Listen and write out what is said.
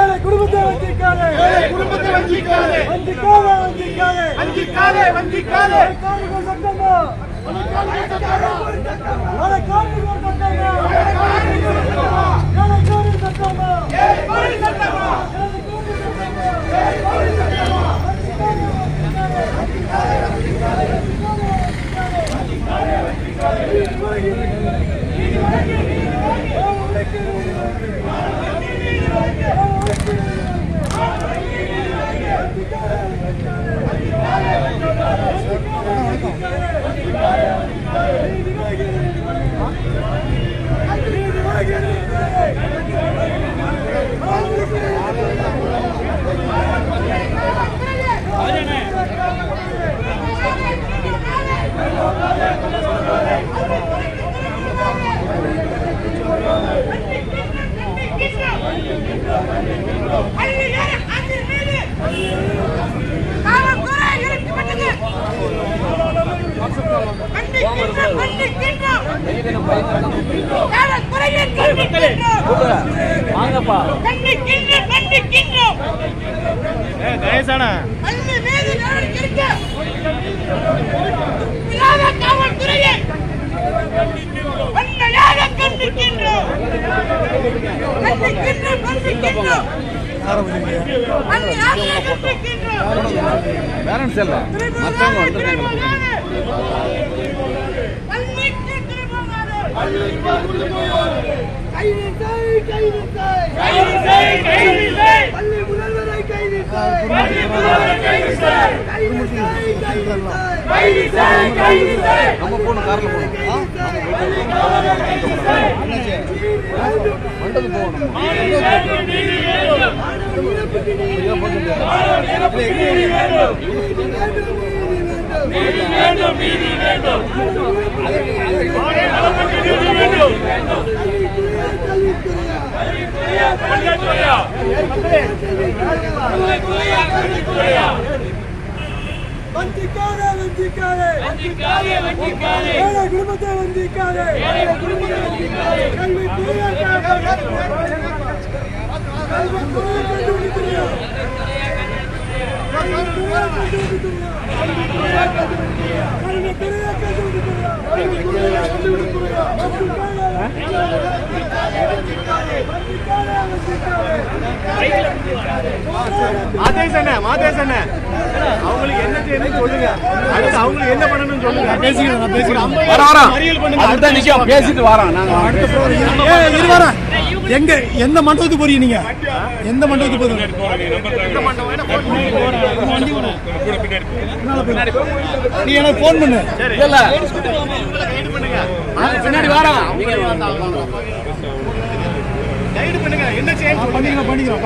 ஏழை குடும்பத்தை வஞ்சிக்காதே. வஞ்சிக்காதே. கார்மிகர் சட்டமா. அவங்களுக்கு என்ன செய்யணும்னு சொல்லுங்க. அடுத்து அவங்களுக்கு என்ன பண்ணணும்னு சொல்லுங்க. பேசிட்டு வரோம். எங்க எந்த மண்டபத்துக்கு போறீங்க? நீங்க எந்த மண்டபத்துக்கு போறீங்க? நீ எனக்கு போன் பண்ணு. பின்னாடி வரோம். கைடு பண்ணுங்க. என்ன செய்யணும் பண்ணிக்கிறோம்.